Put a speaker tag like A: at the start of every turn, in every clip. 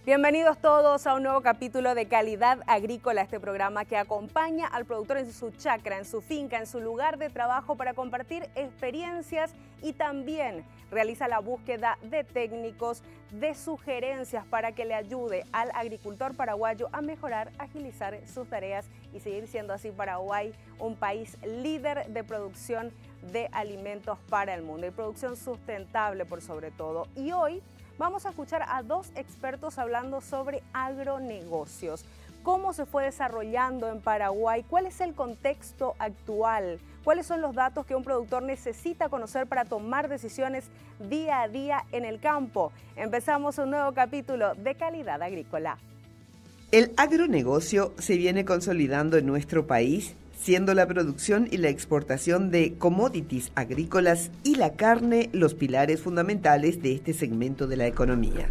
A: Bienvenidos todos a un nuevo capítulo de Calidad Agrícola, este programa que acompaña al productor en su chacra, en su finca, en su lugar de trabajo para compartir experiencias y también realiza la búsqueda de técnicos, de sugerencias para que le ayude al agricultor paraguayo a mejorar, agilizar sus tareas y seguir siendo así Paraguay un país líder de producción de alimentos para el mundo y producción sustentable por sobre todo. Y hoy vamos a escuchar a dos expertos hablando sobre agronegocios. ¿Cómo se fue desarrollando en Paraguay? ¿Cuál es el contexto actual? ¿Cuáles son los datos que un productor necesita conocer para tomar decisiones día a día en el campo? Empezamos un nuevo capítulo de Calidad Agrícola.
B: El agronegocio se viene consolidando en nuestro país, siendo la producción y la exportación de commodities agrícolas y la carne los pilares fundamentales de este segmento de la economía.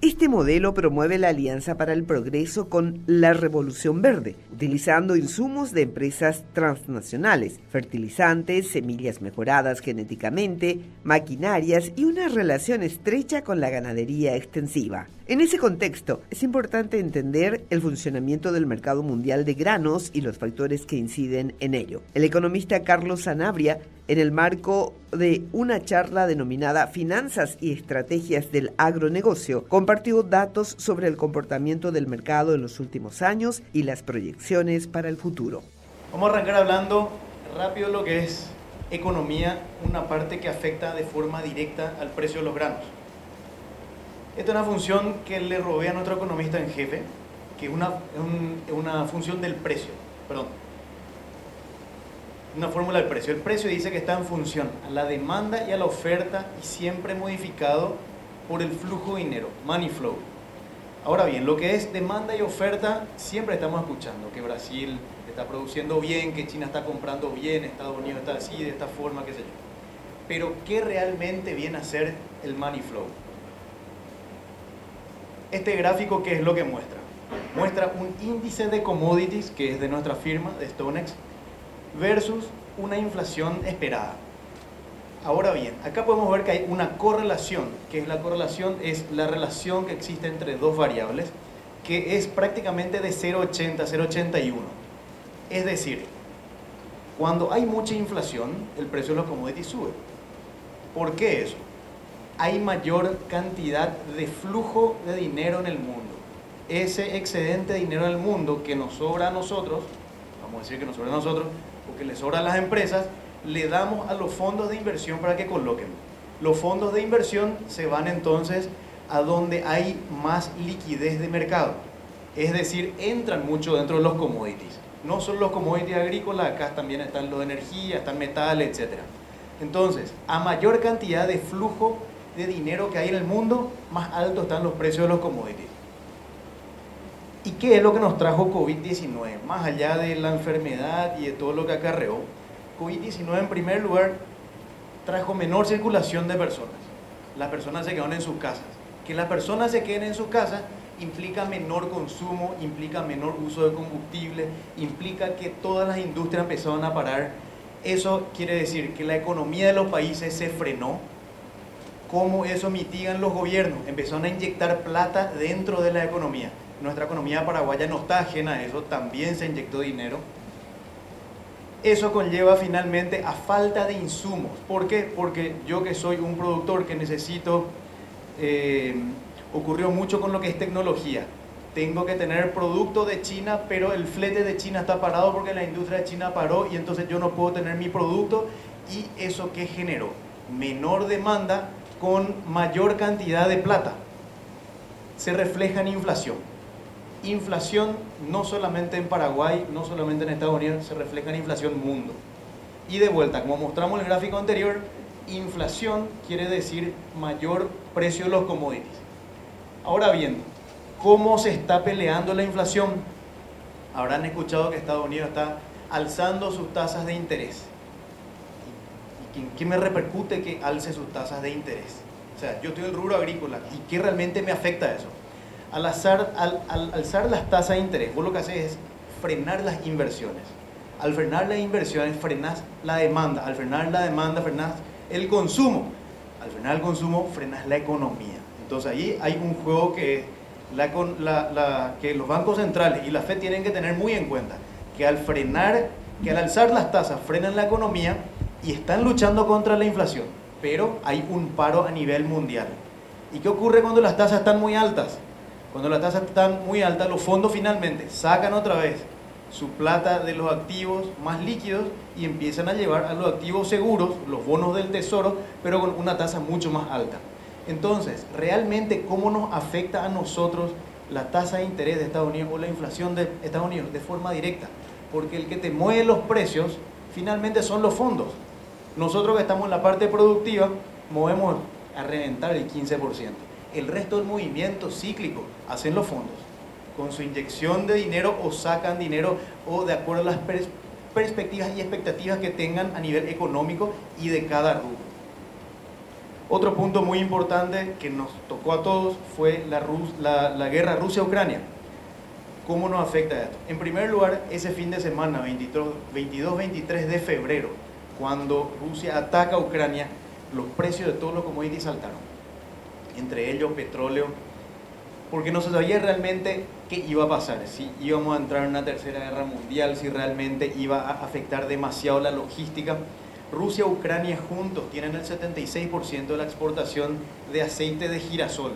B: Este modelo promueve la Alianza para el Progreso con la Revolución Verde, utilizando insumos de empresas transnacionales, fertilizantes, semillas mejoradas genéticamente, maquinarias y una relación estrecha con la ganadería extensiva. En ese contexto, es importante entender el funcionamiento del mercado mundial de granos y los factores que inciden en ello. El economista Carlos Sanabria, en el marco de una charla denominada Finanzas y Estrategias del Agronegocio, compartió datos sobre el comportamiento del mercado en los últimos años y las proyecciones para el futuro.
C: Vamos a arrancar hablando rápido lo que es economía, una parte que afecta de forma directa al precio de los granos. Esta es una función que le rodea a nuestro economista en jefe, que es una función del precio, una fórmula del precio. El precio dice que está en función a la demanda y a la oferta y siempre modificado por el flujo de dinero, money flow. Ahora bien, lo que es demanda y oferta, siempre estamos escuchando que Brasil está produciendo bien, que China está comprando bien, Estados Unidos está así, de esta forma, qué sé yo. Pero, ¿qué realmente viene a ser el money flow? Este gráfico, ¿qué es lo que muestra? Muestra un índice de commodities, que es de nuestra firma, de StoneX, versus una inflación esperada. Ahora bien, acá podemos ver que hay una correlación, que es la relación que existe entre dos variables, que es prácticamente de 0,80 a 0,81. Es decir, cuando hay mucha inflación, el precio de los commodities sube. ¿Por qué eso? Hay mayor cantidad de flujo de dinero en el mundo. Ese excedente de dinero en el mundo que nos sobra a nosotros, vamos a decir que nos sobra a nosotros, o que le sobra a las empresas, le damos a los fondos de inversión para que coloquen. Los fondos de inversión se van entonces a donde hay más liquidez de mercado. Es decir, entran mucho dentro de los commodities. No solo los commodities agrícolas, acá también están los de energía, están metales, etc. Entonces, a mayor cantidad de flujo de dinero que hay en el mundo, más altos están los precios de los commodities. ¿Y qué es lo que nos trajo COVID-19? Más allá de la enfermedad y de todo lo que acarreó, COVID-19 en primer lugar trajo menor circulación de personas. Las personas se quedaron en sus casas. Que las personas se queden en sus casas implica menor consumo, implica menor uso de combustible, implica que todas las industrias empezaron a parar. Eso quiere decir que la economía de los países se frenó. ¿Cómo eso mitigan los gobiernos? Empezaron a inyectar plata dentro de la economía. Nuestra economía paraguaya no está ajena a eso, también se inyectó dinero. Eso conlleva finalmente a falta de insumos. ¿Por qué? Porque yo que soy un productor que necesito, ocurrió mucho con lo que es tecnología. Tengo que tener producto de China, pero el flete de China está parado porque la industria de China paró y entonces yo no puedo tener mi producto. ¿Y eso qué generó? Menor demanda con mayor cantidad de plata. Se refleja en inflación. Inflación no solamente en Paraguay, no solamente en Estados Unidos, se refleja en inflación mundo. Y de vuelta, como mostramos en el gráfico anterior, inflación quiere decir mayor precio de los commodities. Ahora bien, ¿cómo se está peleando la inflación? Habrán escuchado que Estados Unidos está alzando sus tasas de interés. ¿Qué me repercute que alce sus tasas de interés? O sea, yo estoy en el rubro agrícola, ¿y qué realmente me afecta eso? Al alzar las tasas de interés, vos lo que haces es frenar las inversiones. Al frenar las inversiones, frenás la demanda. Al frenar la demanda, frenás el consumo. Al frenar el consumo, frenas la economía. Entonces ahí hay un juego que que los bancos centrales y la Fed tienen que tener muy en cuenta que al alzar las tasas frenan la economía y están luchando contra la inflación, pero hay un paro a nivel mundial. ¿Y qué ocurre cuando las tasas están muy altas? Cuando las tasas están muy altas, los fondos finalmente sacan otra vez su plata de los activos más líquidos y empiezan a llevar a los activos seguros, los bonos del tesoro, pero con una tasa mucho más alta. Entonces, realmente, ¿cómo nos afecta a nosotros la tasa de interés de Estados Unidos o la inflación de Estados Unidos? De forma directa, porque el que te mueve los precios finalmente son los fondos. Nosotros que estamos en la parte productiva movemos a reventar el 15%. El resto del movimiento cíclico hacen los fondos. Con su inyección de dinero o sacan dinero o de acuerdo a las perspectivas y expectativas que tengan a nivel económico y de cada rubro. Otro punto muy importante que nos tocó a todos fue la guerra Rusia-Ucrania. ¿Cómo nos afecta esto? En primer lugar, ese fin de semana, 22-23 de febrero, cuando Rusia ataca a Ucrania, los precios de todos los commodities saltaron. Entre ellos petróleo, porque no se sabía realmente qué iba a pasar, si íbamos a entrar en una tercera guerra mundial, si realmente iba a afectar demasiado la logística. Rusia y Ucrania juntos tienen el 76% de la exportación de aceite de girasol.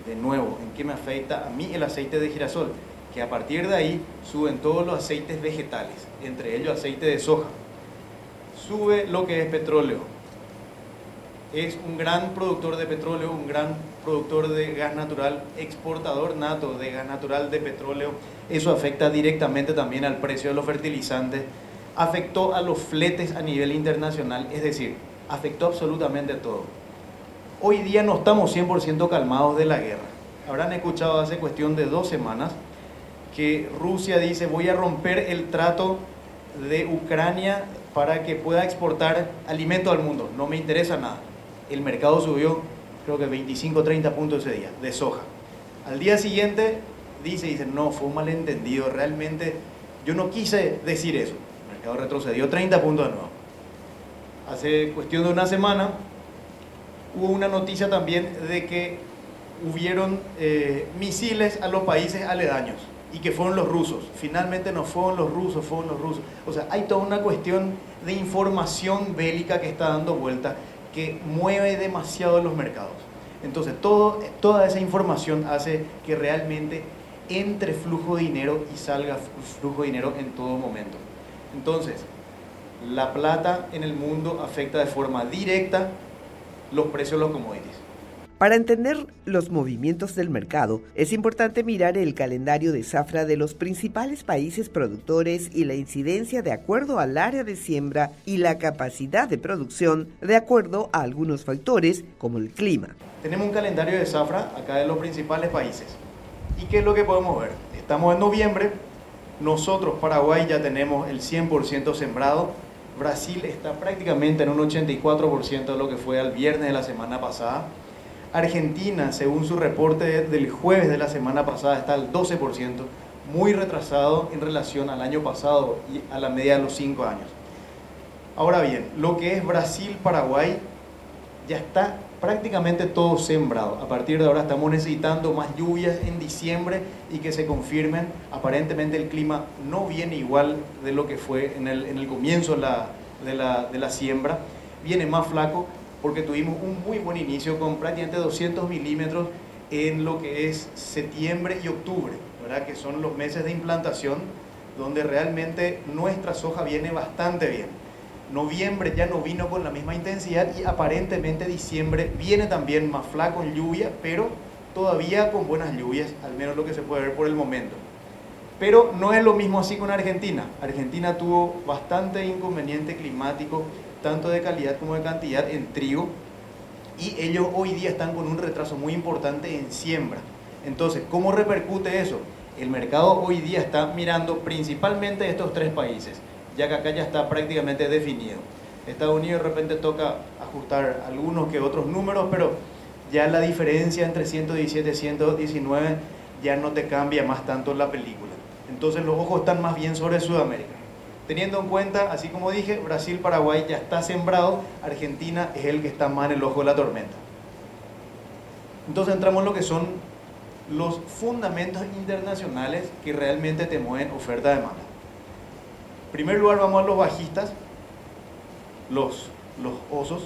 C: De nuevo, ¿en qué me afecta a mí el aceite de girasol? Que a partir de ahí suben todos los aceites vegetales, entre ellos aceite de soja. Sube lo que es petróleo. Es un gran productor de petróleo, un gran productor de gas natural, exportador nato de gas natural, de petróleo. Eso afecta directamente también al precio de los fertilizantes. Afectó a los fletes a nivel internacional, es decir, afectó absolutamente todo. Hoy día no estamos 100% calmados de la guerra. Habrán escuchado hace cuestión de 2 semanas que Rusia dice: voy a romper el trato de Ucrania para que pueda exportar alimentos al mundo, no me interesa nada. El mercado subió, creo que 25-30 puntos ese día, de soja. Al día siguiente dice, no, fue un malentendido, realmente yo no quise decir eso. El mercado retrocedió 30 puntos de nuevo. Hace cuestión de una semana hubo una noticia también de que hubieron misiles a los países aledaños y que fueron los rusos. Finalmente no fueron los rusos, fueron los rusos. O sea, hay toda una cuestión de información bélica que está dando vuelta, que mueve demasiado los mercados. Entonces, toda esa información hace que realmente entre flujo de dinero y salga flujo de dinero en todo momento. Entonces, la plata en el mundo afecta de forma directa los precios de los commodities.
B: Para entender los movimientos del mercado, es importante mirar el calendario de zafra de los principales países productores y la incidencia de acuerdo al área de siembra y la capacidad de producción de acuerdo a algunos factores como el clima.
C: Tenemos un calendario de zafra acá de los principales países. ¿Y qué es lo que podemos ver? Estamos en noviembre, nosotros, Paraguay, ya tenemos el 100% sembrado. Brasil está prácticamente en un 84% de lo que fue al viernes de la semana pasada. Argentina, según su reporte del jueves de la semana pasada, está al 12%, muy retrasado en relación al año pasado y a la media de los 5 años. Ahora bien, lo que es Brasil, Paraguay, ya está prácticamente todo sembrado. A partir de ahora estamos necesitando más lluvias en diciembre y que se confirmen. Aparentemente el clima no viene igual de lo que fue en el comienzo de la siembra, viene más flaco, porque tuvimos un muy buen inicio con prácticamente 200 milímetros en lo que es septiembre y octubre, ¿verdad? Que son los meses de implantación donde realmente nuestra soja viene bastante bien. Noviembre ya no vino con la misma intensidad y aparentemente diciembre viene también más flaco en lluvia, pero todavía con buenas lluvias, al menos lo que se puede ver por el momento. Pero no es lo mismo así con Argentina. Argentina tuvo bastante inconveniente climático, tanto de calidad como de cantidad en trigo, y ellos hoy día están con un retraso muy importante en siembra. Entonces, ¿cómo repercute eso? El mercado hoy día está mirando principalmente estos 3 países, ya que acá ya está prácticamente definido. Estados Unidos de repente toca ajustar algunos que otros números, pero ya la diferencia entre 117 y 119 ya no te cambia más tanto la película. Entonces los ojos están más bien sobre Sudamérica. Teniendo en cuenta, así como dije, Brasil, Paraguay ya está sembrado, Argentina es el que está más en el ojo de la tormenta. Entonces entramos en lo que son los fundamentos internacionales que realmente te mueven oferta-demanda. En primer lugar vamos a los bajistas, los osos.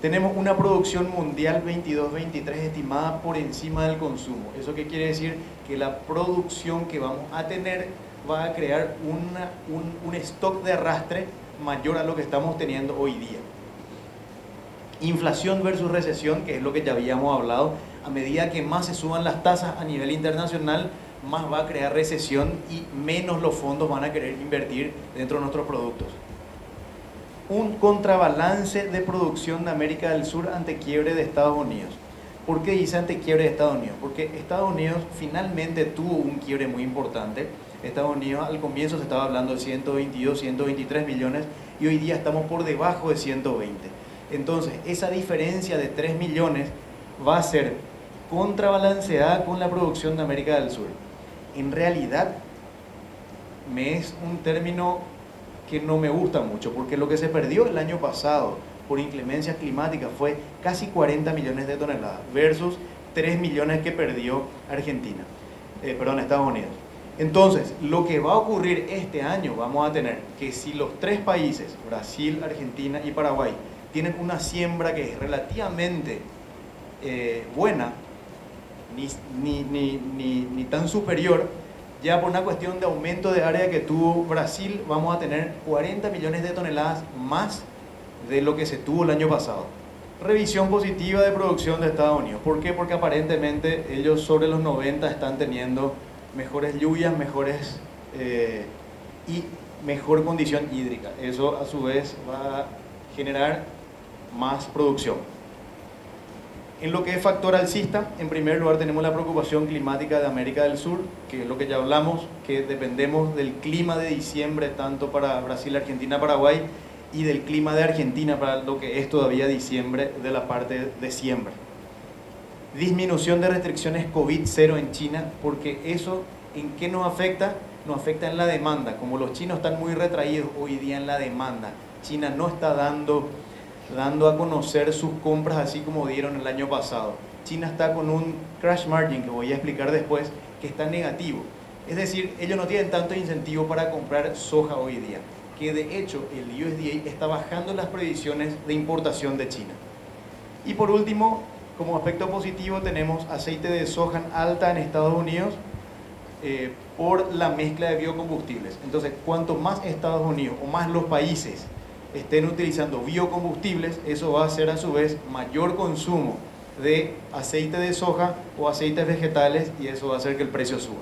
C: Tenemos una producción mundial 22-23 estimada por encima del consumo. ¿Eso qué quiere decir? Que la producción que vamos a tener va a crear un stock de arrastre mayor a lo que estamos teniendo hoy día. Inflación versus recesión, que es lo que ya habíamos hablado. A medida que más se suban las tasas a nivel internacional, más va a crear recesión y menos los fondos van a querer invertir dentro de nuestros productos. Un contrabalance de producción de América del Sur ante quiebre de Estados Unidos. ¿Por qué dice ante quiebre de Estados Unidos? Porque Estados Unidos finalmente tuvo un quiebre muy importante. Estados Unidos al comienzo se estaba hablando de 122, 123 millones y hoy día estamos por debajo de 120. Entonces, esa diferencia de 3 millones va a ser contrabalanceada con la producción de América del Sur. En realidad, me es un término que no me gusta mucho, porque lo que se perdió el año pasado por inclemencias climáticas fue casi 40 millones de toneladas versus 3 millones que perdió Estados Unidos. Entonces, lo que va a ocurrir este año, vamos a tener que si los tres países, Brasil, Argentina y Paraguay, tienen una siembra que es relativamente buena, ni tan superior, ya por una cuestión de aumento de área que tuvo Brasil, vamos a tener 40 millones de toneladas más de lo que se tuvo el año pasado. Revisión positiva de producción de Estados Unidos. ¿Por qué? Porque aparentemente ellos sobre los 90 están teniendo mejores lluvias, y mejor condición hídrica. Eso a su vez va a generar más producción. En lo que es factor alcista, en primer lugar tenemos la preocupación climática de América del Sur, que es lo que ya hablamos, que dependemos del clima de diciembre tanto para Brasil, Argentina, Paraguay, y del clima de Argentina para lo que es todavía diciembre de la parte de siembra. Disminución de restricciones COVID-0 en China, porque eso ¿en qué nos afecta? Nos afecta en la demanda. Como los chinos están muy retraídos hoy día en la demanda, China no está dando a conocer sus compras así como dieron el año pasado. China está con un crash margin, que voy a explicar después, que está negativo. Es decir, ellos no tienen tanto incentivo para comprar soja hoy día, que de hecho el USDA está bajando las previsiones de importación de China. Y por último, como aspecto positivo, tenemos aceite de soja alta en Estados Unidos por la mezcla de biocombustibles. Entonces, cuanto más Estados Unidos o más los países estén utilizando biocombustibles, eso va a hacer a su vez mayor consumo de aceite de soja o aceites vegetales y eso va a hacer que el precio suba.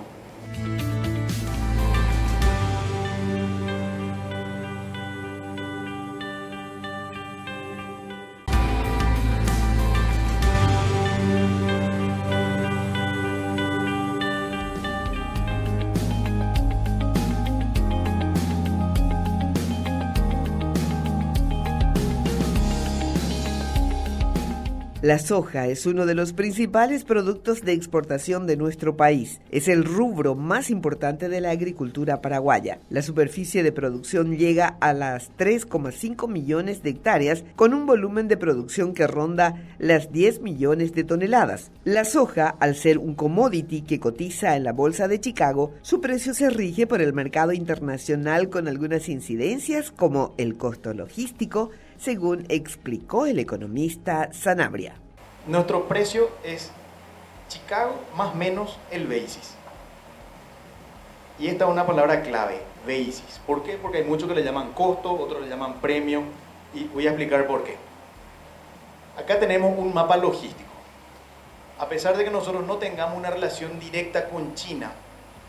B: La soja es uno de los principales productos de exportación de nuestro país. Es el rubro más importante de la agricultura paraguaya. La superficie de producción llega a las 3,5 millones de hectáreas con un volumen de producción que ronda las 10 millones de toneladas. La soja, al ser un commodity que cotiza en la Bolsa de Chicago, su precio se rige por el mercado internacional con algunas incidencias como el costo logístico, según explicó el economista Sanabria.
C: Nuestro precio es Chicago más menos el basis. Y esta es una palabra clave, basis. ¿Por qué? Porque hay muchos que le llaman costo, otros le llaman premium, y voy a explicar por qué. Acá tenemos un mapa logístico. A pesar de que nosotros no tengamos una relación directa con China,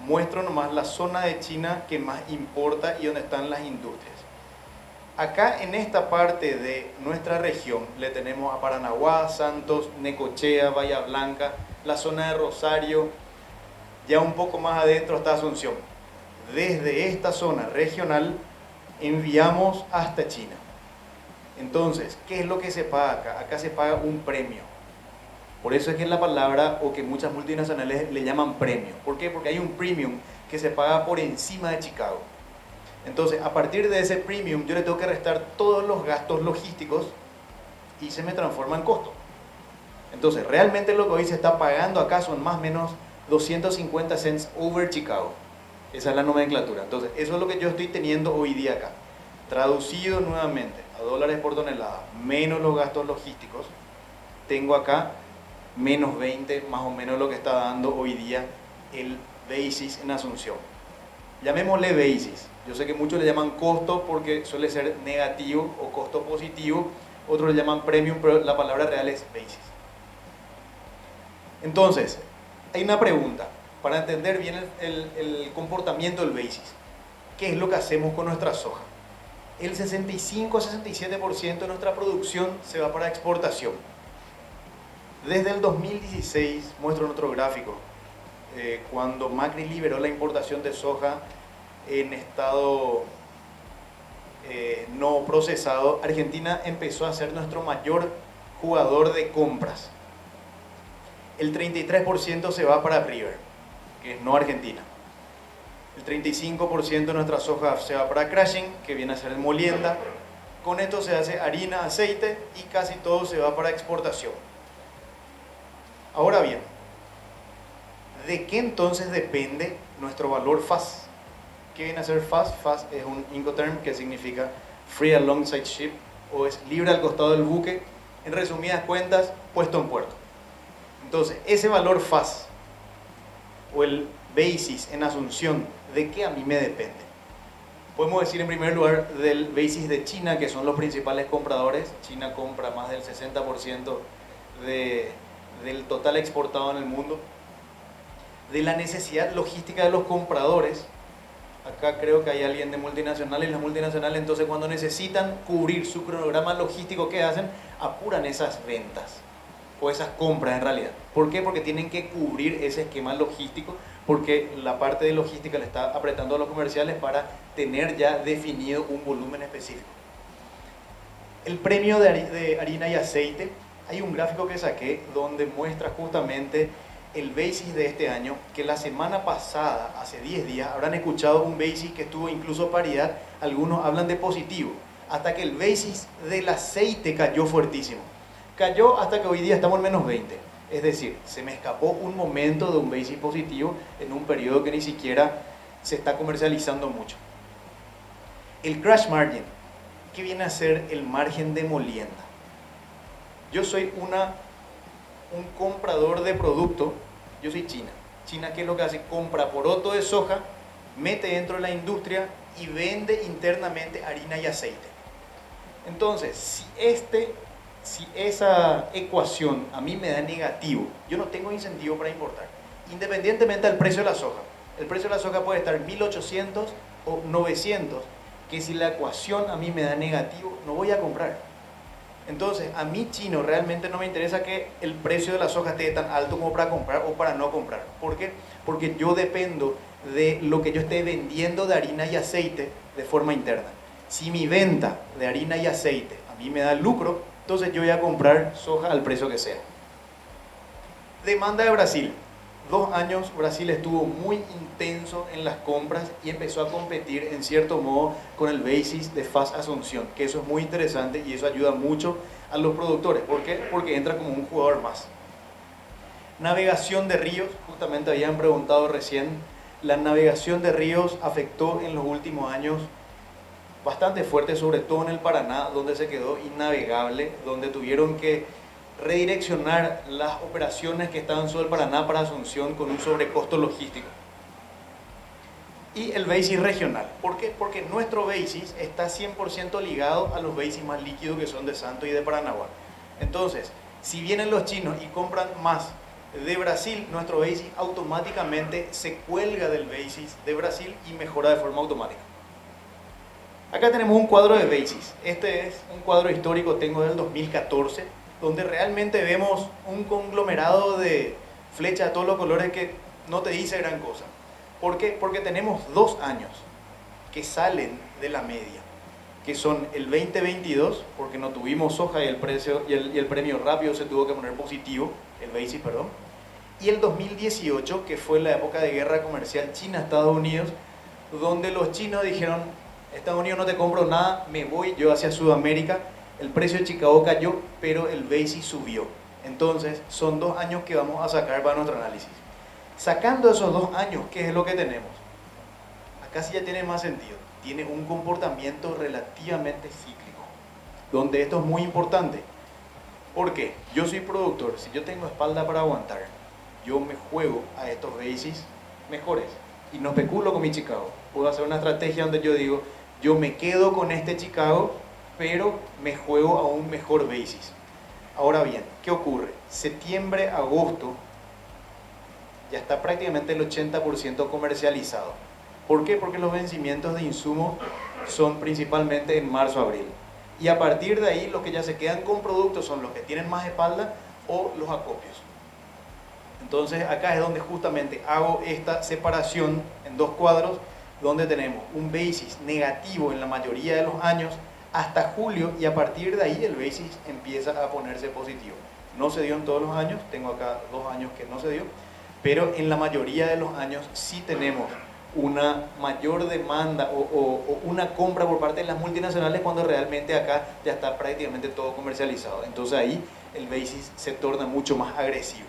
C: muestro nomás la zona de China que más importa y donde están las industrias. Acá en esta parte de nuestra región le tenemos a Paranaguá, Santos, Necochea, Bahía Blanca, la zona de Rosario, ya un poco más adentro está Asunción. Desde esta zona regional enviamos hasta China. Entonces, ¿qué es lo que se paga acá? Acá se paga un premio. Por eso es que la palabra, o que muchas multinacionales le llaman premio. ¿Por qué? Porque hay un premium que se paga por encima de Chicago. Entonces, a partir de ese premium, yo le tengo que restar todos los gastos logísticos y se me transforma en costo. Entonces, realmente lo que hoy se está pagando acá son más o menos 250 cents over Chicago. Esa es la nomenclatura. Entonces, eso es lo que yo estoy teniendo hoy día acá. Traducido nuevamente a dólares por tonelada, menos los gastos logísticos, tengo acá menos 20, más o menos lo que está dando hoy día el basis en Asunción. Llamémosle basis. Yo sé que muchos le llaman costo porque suele ser negativo o costo positivo, otros le llaman premium, pero la palabra real es basis. Entonces, hay una pregunta para entender bien el comportamiento del basis. ¿Qué es lo que hacemos con nuestra soja? El 65-67% de nuestra producción se va para exportación. Desde el 2016, muestro en otro gráfico, cuando Macri liberó la importación de soja en estado no procesado, Argentina empezó a ser nuestro mayor jugador de compras. El 33% se va para River, que es no Argentina. El 35% de nuestra soja se va para crushing, que viene a ser molienda. Con esto se hace harina, aceite y casi todo se va para exportación. Ahora bien, ¿de qué entonces depende nuestro valor FAS? ¿Qué viene a ser FAS? FAS es un Incoterm que significa Free Alongside Ship, o es libre al costado del buque, en resumidas cuentas, puesto en puerto. Entonces, ese valor FAS, o el basis en Asunción, ¿de qué a mí me depende? Podemos decir en primer lugar del basis de China, que son los principales compradores. China compra más del 60% del total exportado en el mundo. De la necesidad logística de los compradores. Acá creo que hay alguien de multinacionales, y las multinacionales entonces cuando necesitan cubrir su cronograma logístico, ¿qué hacen? Apuran esas ventas o esas compras en realidad. ¿Por qué? Porque tienen que cubrir ese esquema logístico, porque la parte de logística le está apretando a los comerciales para tener ya definido un volumen específico. El premio de harina y aceite, hay un gráfico que saqué donde muestra justamente el basis de este año, que la semana pasada, hace 10 días, habrán escuchado un basis que estuvo incluso paridad, algunos hablan de positivo, hasta que el basis del aceite cayó fuertísimo. Cayó hasta que hoy día estamos en menos 20. Es decir, se me escapó un momento de un basis positivo en un periodo que ni siquiera se está comercializando mucho. El crush margin, ¿qué viene a ser el margen de molienda? Yo soy un comprador de producto, yo soy China. China, ¿qué es lo que hace? Compra poroto de soja, mete dentro de la industria y vende internamente harina y aceite. Entonces, si esa ecuación a mí me da negativo, yo no tengo incentivo para importar, independientemente del precio de la soja. El precio de la soja puede estar en 1800 o 900, que si la ecuación a mí me da negativo, no voy a comprar. Entonces, a mí chino realmente no me interesa que el precio de la soja esté tan alto como para comprar o para no comprar. ¿Por qué? Porque yo dependo de lo que yo esté vendiendo de harina y aceite de forma interna. Si mi venta de harina y aceite a mí me da lucro, entonces yo voy a comprar soja al precio que sea. Demanda de Brasil. 2 años Brasil estuvo muy intenso en las compras y empezó a competir en cierto modo con el basis de FAS Asunción, que eso es muy interesante y eso ayuda mucho a los productores. ¿Por qué? Porque entra como un jugador más. Navegación de ríos, justamente habían preguntado recién, la navegación de ríos afectó en los últimos años bastante fuerte, sobre todo en el Paraná, donde se quedó innavegable, donde tuvieron que redireccionar las operaciones que estaban sobre el Paraná para Asunción con un sobrecosto logístico. Y el basis regional. ¿Por qué? Porque nuestro basis está 100% ligado a los basis más líquidos que son de Santo y de Paranaguá. Entonces, si vienen los chinos y compran más de Brasil, nuestro basis automáticamente se cuelga del basis de Brasil y mejora de forma automática. Acá tenemos un cuadro de basis. Este es un cuadro histórico, tengo del 2014, donde realmente vemos un conglomerado de flechas de todos los colores que no te dice gran cosa. ¿Por qué? Porque tenemos 2 años que salen de la media, que son el 2022, porque no tuvimos soja y el precio y el premio rápido se tuvo que poner positivo, el basis, perdón, y el 2018, que fue la época de guerra comercial China-Estados Unidos, donde los chinos dijeron: Estados Unidos no te compro nada, me voy yo hacia Sudamérica. El precio de Chicago cayó, pero el basis subió. Entonces, son 2 años que vamos a sacar para nuestro análisis. Sacando esos 2 años, ¿qué es lo que tenemos? Acá sí ya tiene más sentido. Tiene un comportamiento relativamente cíclico, donde esto es muy importante. ¿Por qué? Yo soy productor, si yo tengo espalda para aguantar, yo me juego a estos bases mejores y no especulo con mi Chicago. Puedo hacer una estrategia donde yo digo, yo me quedo con este Chicago, pero me juego a un mejor basis. Ahora bien, ¿qué ocurre? Septiembre, agosto, ya está prácticamente el 80% comercializado. ¿Por qué? Porque los vencimientos de insumos son principalmente en marzo, abril. Y a partir de ahí, los que ya se quedan con productos son los que tienen más espalda o los acopios. Entonces, acá es donde justamente hago esta separación en 2 cuadros, donde tenemos un basis negativo en la mayoría de los años hasta julio, y a partir de ahí el basis empieza a ponerse positivo. No se dio en todos los años, tengo acá 2 años que no se dio, pero en la mayoría de los años sí tenemos una mayor demanda o una compra por parte de las multinacionales, cuando realmente acá ya está prácticamente todo comercializado. Entonces ahí el basis se torna mucho más agresivo.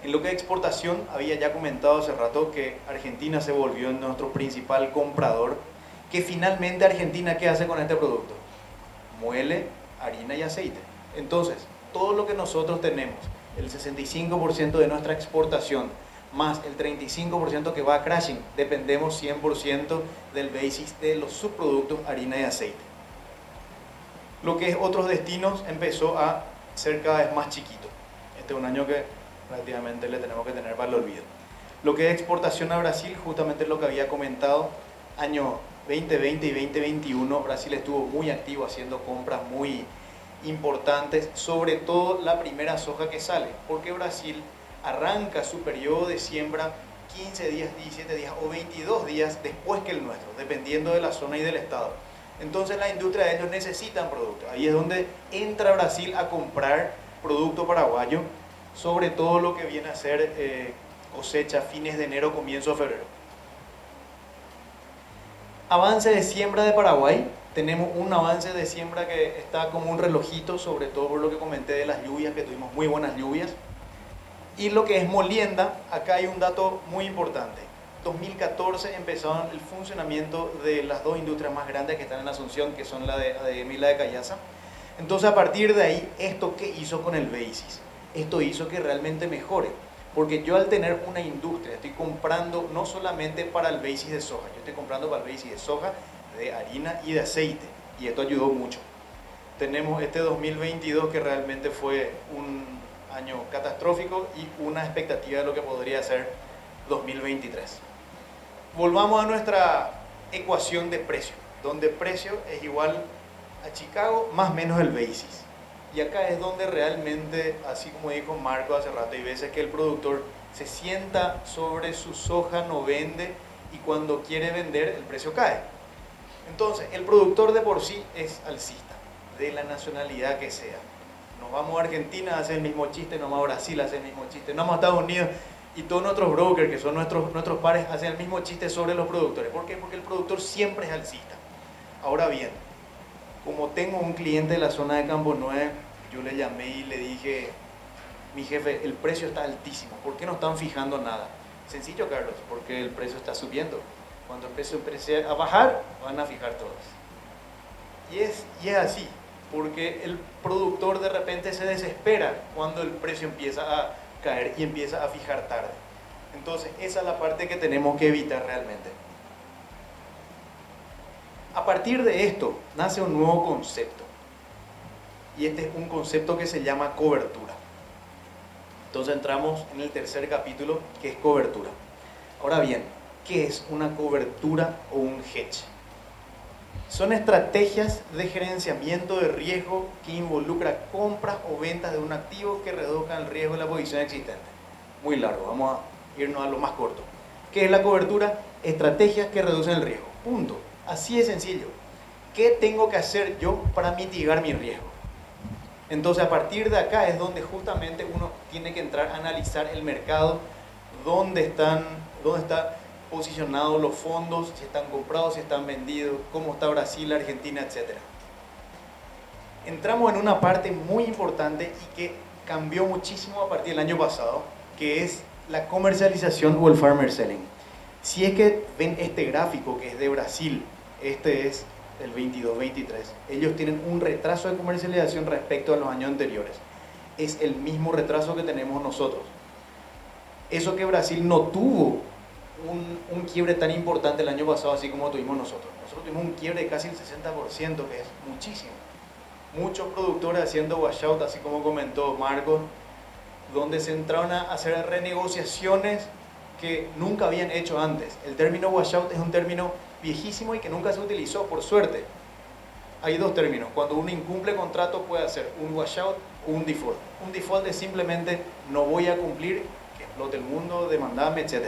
C: En lo que es exportación, había ya comentado hace rato que Argentina se volvió nuestro principal comprador, que finalmente Argentina, ¿qué hace con este producto? Muele harina y aceite. Entonces, todo lo que nosotros tenemos, el 65% de nuestra exportación, más el 35% que va a crushing, dependemos 100% del basis de los subproductos harina y aceite. Lo que es otros destinos empezó a ser cada vez más chiquito. Este es un año que prácticamente le tenemos que tener para el olvido. Lo que es exportación a Brasil, justamente lo que había comentado, año 2020 y 2021, Brasil estuvo muy activo haciendo compras muy importantes, sobre todo la primera soja que sale, porque Brasil arranca su periodo de siembra 15 días, 17 días o 22 días después que el nuestro, dependiendo de la zona y del estado. Entonces la industria de ellos necesitan productos. Ahí es donde entra Brasil a comprar producto paraguayo, sobre todo lo que viene a ser cosecha fines de enero, comienzo de febrero. Avance de siembra de Paraguay. Tenemos un avance de siembra que está como un relojito, sobre todo por lo que comenté de las lluvias, que tuvimos muy buenas lluvias. Y lo que es molienda, acá hay un dato muy importante. 2014 empezaron el funcionamiento de las 2 industrias más grandes que están en Asunción, que son la de ADM y la de Cayasa. Entonces, a partir de ahí, ¿esto qué hizo con el basis? Esto hizo que realmente mejore. Porque yo, al tener una industria, estoy comprando no solamente para el basis de soja, yo estoy comprando para el basis de soja, de harina y de aceite. Y esto ayudó mucho. Tenemos este 2022 que realmente fue un año catastrófico y una expectativa de lo que podría ser 2023. Volvamos a nuestra ecuación de precio, donde precio es igual a Chicago más o menos el basis. Y acá es donde realmente, así como dijo Marco hace rato, hay veces que el productor se sienta sobre su soja, no vende, y cuando quiere vender el precio cae. Entonces, el productor de por sí es alcista, de la nacionalidad que sea. Nos vamos a Argentina, hace el mismo chiste, nos vamos a Brasil, hace el mismo chiste, nos vamos a Estados Unidos, y todos nuestros brokers, que son nuestros pares, hacen el mismo chiste sobre los productores. ¿Por qué? Porque el productor siempre es alcista. Ahora bien, como tengo un cliente de la zona de Campo 9, yo le llamé y le dije, mi jefe, el precio está altísimo, ¿por qué no están fijando nada? Sencillo, Carlos, porque el precio está subiendo. Cuando el precio empiece a bajar, van a fijar todos. Y es así, porque el productor de repente se desespera cuando el precio empieza a caer y empieza a fijar tarde. Entonces, esa es la parte que tenemos que evitar realmente. A partir de esto, nace un nuevo concepto. Y este es un concepto que se llama cobertura. Entonces entramos en el tercer capítulo, que es cobertura. Ahora bien, ¿qué es una cobertura o un hedge? Son estrategias de gerenciamiento de riesgo que involucran compras o ventas de un activo que reduzcan el riesgo de la posición existente. Muy largo, vamos a irnos a lo más corto. ¿Qué es la cobertura? Estrategias que reducen el riesgo. Punto. Así de sencillo. ¿Qué tengo que hacer yo para mitigar mi riesgo? Entonces, a partir de acá es donde justamente uno tiene que entrar a analizar el mercado, dónde están posicionados los fondos, si están comprados, si están vendidos, cómo está Brasil, Argentina, etc. entramos en una parte muy importante y que cambió muchísimo a partir del año pasado, que es la comercialización o el farmer selling. Si es que ven este gráfico que es de Brasil, este es el 22-23, ellos tienen un retraso de comercialización respecto a los años anteriores. Es el mismo retraso que tenemos nosotros. Eso que Brasil no tuvo un quiebre tan importante el año pasado, así como tuvimos nosotros. Nosotros tuvimos un quiebre de casi el 60%, que es muchísimo. Muchos productores haciendo washout, así como comentó Marcos, donde se entraron a hacer renegociaciones que nunca habían hecho antes. El término washout es un término viejísimo y que nunca se utilizó, por suerte. Hay dos términos. Cuando uno incumple contrato puede hacer un washout o un default. Un default es simplemente no voy a cumplir, que explote el mundo, demandame, etc.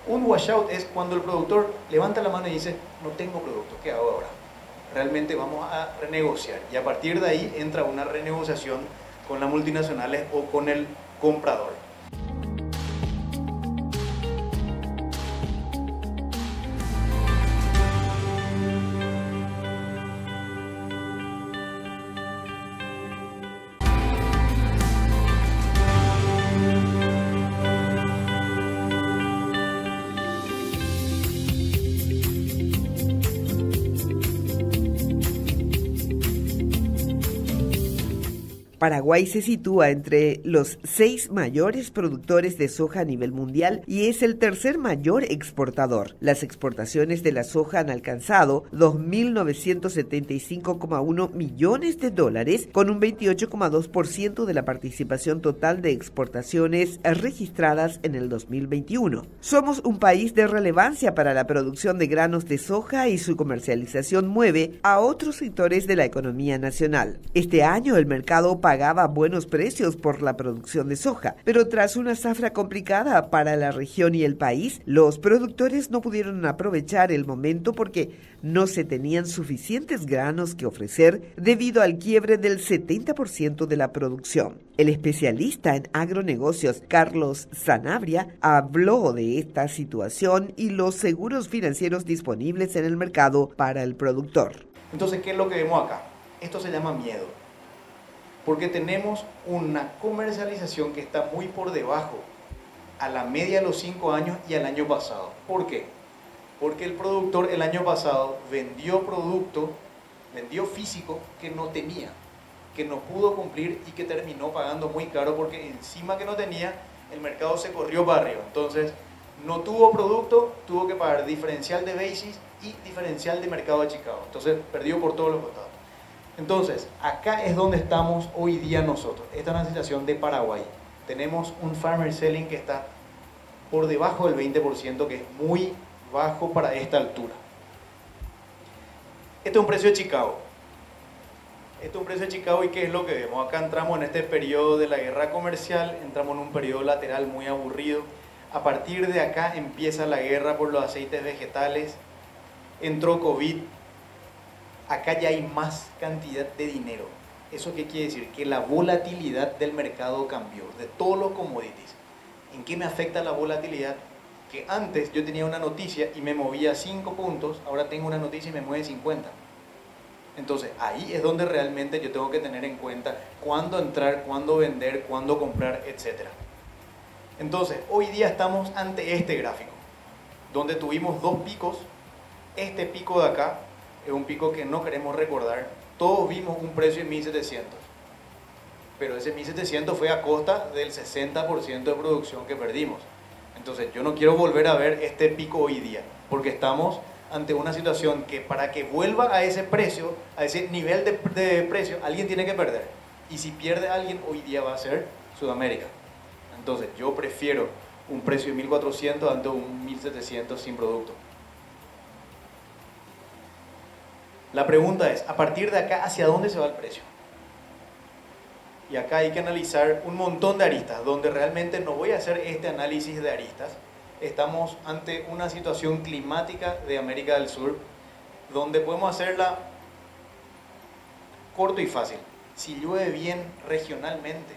C: Un washout es cuando el productor levanta la mano y dice, no tengo producto, ¿qué hago ahora? Realmente vamos a renegociar. Y a partir de ahí entra una renegociación con las multinacionales o con el comprador.
B: Paraguay se sitúa entre los 6 mayores productores de soja a nivel mundial y es el tercer mayor exportador. Las exportaciones de la soja han alcanzado 2.975,1 millones de dólares, con un 28,2% de la participación total de exportaciones registradas en el 2021. Somos un país de relevancia para la producción de granos de soja y su comercialización mueve a otros sectores de la economía nacional. Este año el mercado pagaba buenos precios por la producción de soja, pero tras una zafra complicada para la región y el país, los productores no pudieron aprovechar el momento porque no se tenían suficientes granos que ofrecer debido al quiebre del 70% de la producción. El especialista en agronegocios Carlos Sanabria habló de esta situación y los seguros financieros disponibles en el mercado para el productor.
C: Entonces, ¿qué es lo que vemos acá? Esto se llama miedo. Porque tenemos una comercialización que está muy por debajo a la media de los 5 años y al año pasado. ¿Por qué? Porque el productor el año pasado vendió producto, vendió físico que no tenía, que no pudo cumplir y que terminó pagando muy caro porque encima que no tenía, el mercado se corrió para arriba. Entonces, no tuvo producto, tuvo que pagar diferencial de basis y diferencial de mercado achicado. Entonces, perdió por todos los costados. Entonces, acá es donde estamos hoy día nosotros. Esta es una situación de Paraguay. Tenemos un farmer selling que está por debajo del 20%, que es muy bajo para esta altura. Este es un precio de Chicago. Este es un precio de Chicago y ¿qué es lo que vemos? Acá entramos en este periodo de la guerra comercial, entramos en un periodo lateral muy aburrido. A partir de acá empieza la guerra por los aceites vegetales, entró COVID. Acá ya hay más cantidad de dinero. ¿Eso qué quiere decir? Que la volatilidad del mercado cambió, de todos los commodities. ¿En qué me afecta la volatilidad? Que antes yo tenía una noticia y me movía 5 puntos, ahora tengo una noticia y me mueve 50. Entonces ahí es donde realmente yo tengo que tener en cuenta cuándo entrar, cuándo vender, cuándo comprar, etc. Entonces hoy día estamos ante este gráfico, donde tuvimos 2 picos. Este pico de acá es un pico que no queremos recordar. Todos vimos un precio en 1700, pero ese 1700 fue a costa del 60% de producción que perdimos. Entonces yo no quiero volver a ver este pico hoy día, porque estamos ante una situación que para que vuelva a ese precio, a ese nivel de precio, alguien tiene que perder. Y si pierde alguien, hoy día va a ser Sudamérica. Entonces yo prefiero un precio de 1400 ante un 1700 sin producto. La pregunta es, a partir de acá, ¿hacia dónde se va el precio? Y acá hay que analizar un montón de aristas, donde realmente no voy a hacer este análisis de aristas. Estamos ante una situación climática de América del Sur, donde podemos hacerla corto y fácil. Si llueve bien regionalmente,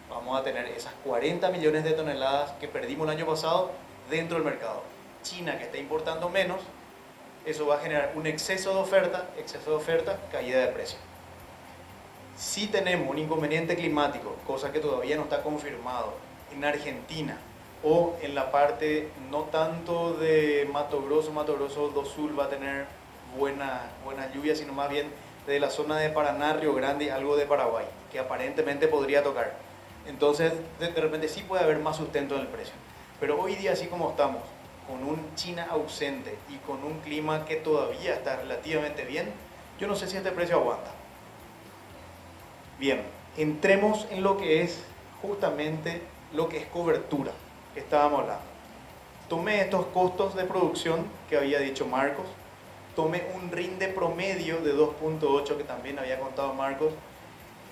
C: vamos a tener esas 40 millones de toneladas que perdimos el año pasado dentro del mercado. China, que está importando menos, eso va a generar un exceso de oferta, caída de precio. Si tenemos un inconveniente climático, cosa que todavía no está confirmado, en Argentina o en la parte no tanto de Mato Grosso do Sul va a tener buena lluvia, sino más bien de la zona de Paraná, Río Grande y algo de Paraguay, que aparentemente podría tocar. Entonces, de repente sí puede haber más sustento en el precio. Pero hoy día, así como estamos, con un China ausente y con un clima que todavía está relativamente bien, yo no sé si este precio aguanta. Bien, entremos en lo que es justamente lo que es cobertura, que estábamos hablando. Tomé estos costos de producción que había dicho Marcos, tomé un rinde promedio de 2.8 que también había contado Marcos.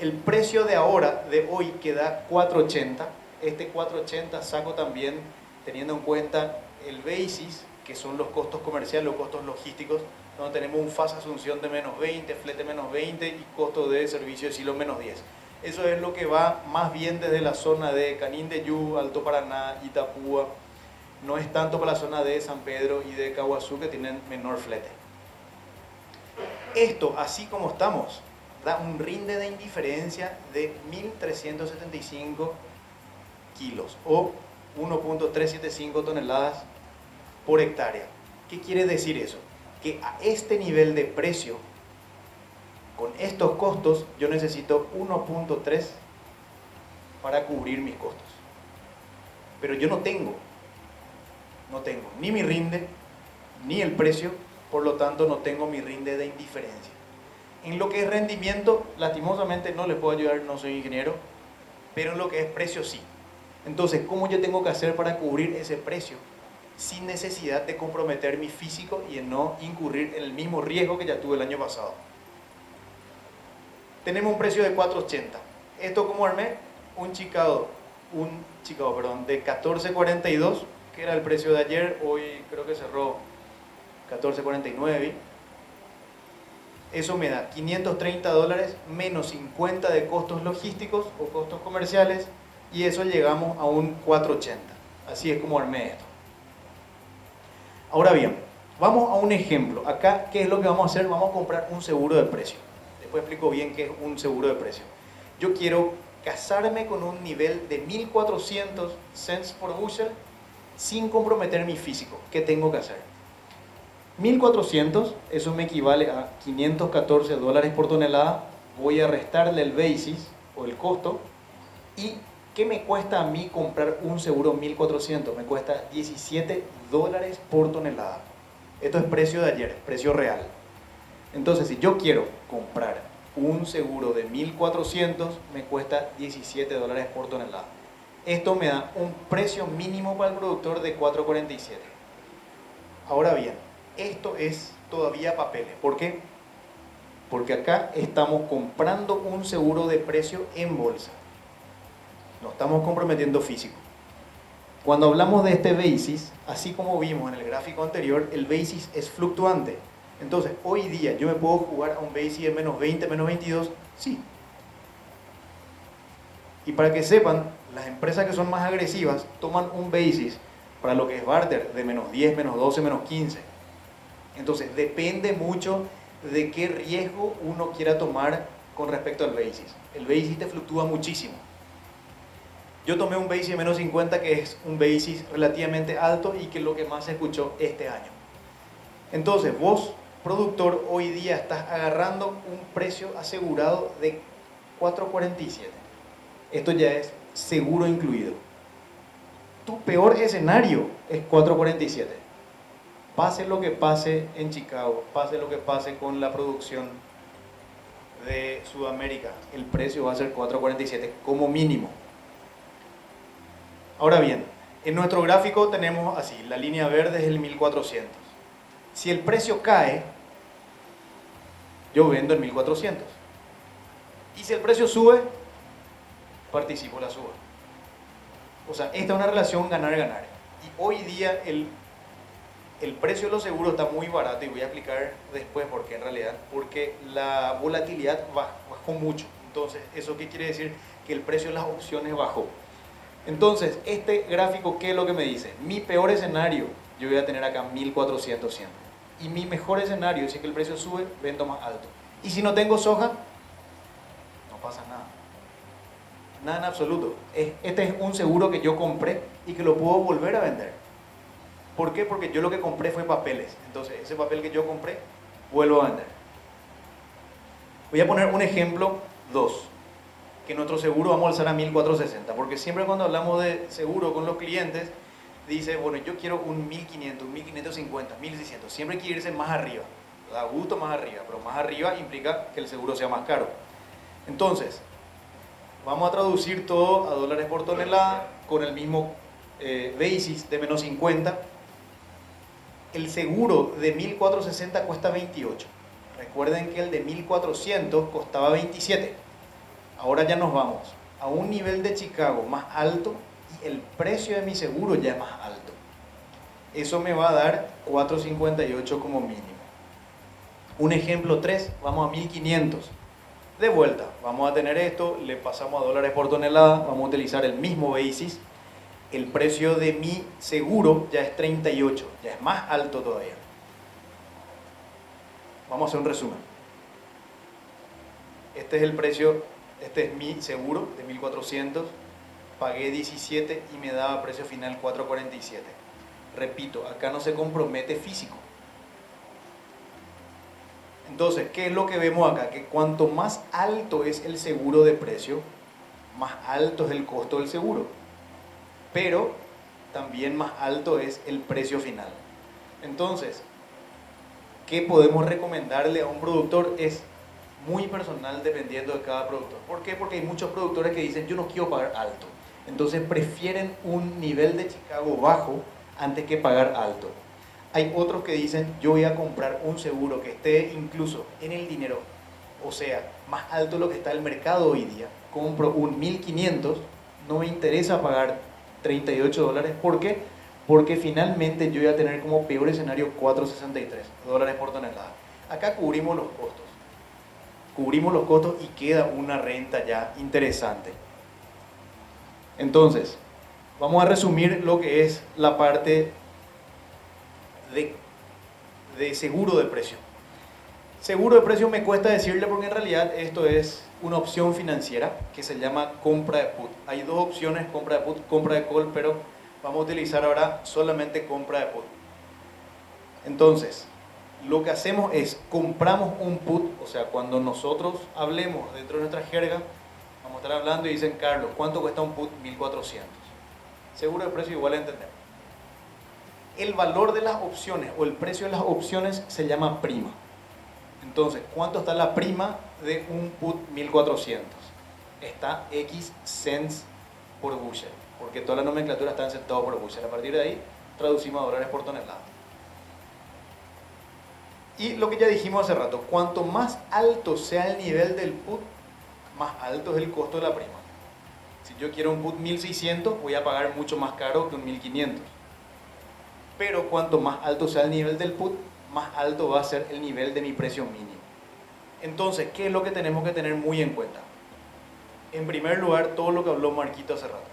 C: El precio de ahora, de hoy, que da 4.80, este 4.80 saco también teniendo en cuenta el basis, que son los costos comerciales, los costos logísticos, donde tenemos un FAS Asunción de menos 20, flete menos 20 y costo de servicio de silo menos 10. Eso es lo que va más bien desde la zona de Canindeyú, Alto Paraná, Itapúa. No es tanto para la zona de San Pedro y de Caguazú, que tienen menor flete. Esto, así como estamos, da un rinde de indiferencia de 1.375 kilos o 1.375 toneladas por hectárea. ¿Qué quiere decir eso? Que a este nivel de precio, con estos costos, yo necesito 1.3 para cubrir mis costos. Pero yo no tengo ni mi rinde, ni el precio, por lo tanto no tengo mi rinde de indiferencia. En lo que es rendimiento, lastimosamente no les puedo ayudar, no soy ingeniero, pero en lo que es precio sí. Entonces, ¿cómo yo tengo que hacer para cubrir ese precio sin necesidad de comprometer mi físico y en no incurrir en el mismo riesgo que ya tuve el año pasado? Tenemos un precio de 4.80. Esto como armé, un Chicago de 14.42, que era el precio de ayer, hoy creo que cerró 14.49. Eso me da $530 menos 50 de costos logísticos o costos comerciales, y eso llegamos a un 4.80. Así es como armé esto. Ahora bien, vamos a un ejemplo. Acá, ¿qué es lo que vamos a hacer? Vamos a comprar un seguro de precio. Después explico bien qué es un seguro de precio. Yo quiero casarme con un nivel de 1.400 cents por bushel sin comprometer mi físico. ¿Qué tengo que hacer? 1.400, eso me equivale a $514 por tonelada. Voy a restarle el basis o el costo. ¿Y qué me cuesta a mí comprar un seguro 1.400? Me cuesta $17 por tonelada. Esto es precio de ayer, precio real. Entonces, si yo quiero comprar un seguro de 1.400, me cuesta $17 por tonelada. Esto me da un precio mínimo para el productor de 4.47. Ahora bien, esto es todavía papeles. ¿Por qué? Porque acá estamos comprando un seguro de precio en bolsa. No estamos comprometiendo físico. Cuando hablamos de este basis, así como vimos en el gráfico anterior, el basis es fluctuante. Entonces, hoy día, ¿yo me puedo jugar a un basis de menos 20, menos 22? Sí. Y para que sepan, las empresas que son más agresivas toman un basis para lo que es barter de menos 10, menos 12, menos 15. Entonces, depende mucho de qué riesgo uno quiera tomar con respecto al basis. El basis te fluctúa muchísimo. Yo tomé un basis de menos 50, que es un basis relativamente alto y que es lo que más se escuchó este año. Entonces, vos, productor, hoy día estás agarrando un precio asegurado de 4.47. Esto ya es seguro incluido. Tu peor escenario es 4.47. Pase lo que pase en Chicago, pase lo que pase con la producción de Sudamérica, el precio va a ser 4.47 como mínimo. Ahora bien, en nuestro gráfico tenemos así, la línea verde es el 1.400. Si el precio cae, yo vendo en 1.400. Y si el precio sube, participo en la suba. O sea, esta es una relación ganar-ganar. Y hoy día el precio de los seguros está muy barato, y voy a explicar después por qué en realidad. Porque la volatilidad bajó mucho. Entonces, ¿eso qué quiere decir? Que el precio de las opciones bajó. Entonces, este gráfico, ¿qué es lo que me dice? Mi peor escenario, yo voy a tener acá 1.400 siempre. Y mi mejor escenario, si es que el precio sube, vendo más alto. Y si no tengo soja, no pasa nada. Nada en absoluto. Este es un seguro que yo compré y que lo puedo volver a vender. ¿Por qué? Porque yo lo que compré fue papeles. Entonces, ese papel que yo compré, vuelvo a vender. Voy a poner un ejemplo 2. Que nuestro seguro vamos a alzar a 1460. Porque siempre cuando hablamos de seguro con los clientes, dice, bueno, yo quiero un 1500, un 1550, 1600. Siempre quiere irse más arriba. Da gusto más arriba, pero más arriba implica que el seguro sea más caro. Entonces, vamos a traducir todo a dólares por tonelada con el mismo basis de menos 50. El seguro de 1460 cuesta 28. Recuerden que el de 1400 costaba 27. Ahora ya nos vamos a un nivel de Chicago más alto y el precio de mi seguro ya es más alto. Eso me va a dar 458 como mínimo. Un ejemplo 3, vamos a 1500. De vuelta, vamos a tener esto, le pasamos a dólares por tonelada, vamos a utilizar el mismo basis. El precio de mi seguro ya es 38, ya es más alto todavía. Vamos a hacer un resumen. Este es el precio, este es mi seguro de 1400, pagué 17 y me daba precio final 447. Repito, acá no se compromete físico. Entonces, ¿qué es lo que vemos acá? Que cuanto más alto es el seguro de precio, más alto es el costo del seguro. Pero también más alto es el precio final. Entonces, ¿qué podemos recomendarle a un productor? Es muy personal dependiendo de cada productor. ¿Por qué? Porque hay muchos productores que dicen, yo no quiero pagar alto. Entonces prefieren un nivel de Chicago bajo antes que pagar alto. Hay otros que dicen, yo voy a comprar un seguro que esté incluso en el dinero, o sea, más alto de lo que está el mercado hoy día. Compro un 1500, no me interesa pagar 38 dólares. ¿Por qué? Porque finalmente yo voy a tener como peor escenario 463 dólares por tonelada. Acá cubrimos los costos. Cubrimos los costos y queda una renta ya interesante. Entonces, vamos a resumir lo que es la parte de seguro de precio. Seguro de precio me cuesta decirle porque en realidad esto es una opción financiera que se llama compra de put. Hay dos opciones, compra de put, compra de call, pero vamos a utilizar ahora solamente compra de put. Entonces, lo que hacemos es compramos un put, o sea, cuando nosotros hablemos dentro de nuestra jerga, vamos a estar hablando y dicen, Carlos, ¿cuánto cuesta un put? 1400. Seguro de precio igual a entender. El valor de las opciones o el precio de las opciones se llama prima. Entonces, ¿cuánto está la prima de un put 1400? Está X cents por bushel, porque toda la nomenclatura está en centavos por bushel. A partir de ahí, traducimos a dólares por tonelada. Y lo que ya dijimos hace rato, cuanto más alto sea el nivel del put, más alto es el costo de la prima. Si yo quiero un put 1600, voy a pagar mucho más caro que un 1500. Pero cuanto más alto sea el nivel del put, más alto va a ser el nivel de mi precio mínimo. Entonces, ¿qué es lo que tenemos que tener muy en cuenta? En primer lugar, todo lo que habló Marquito hace rato.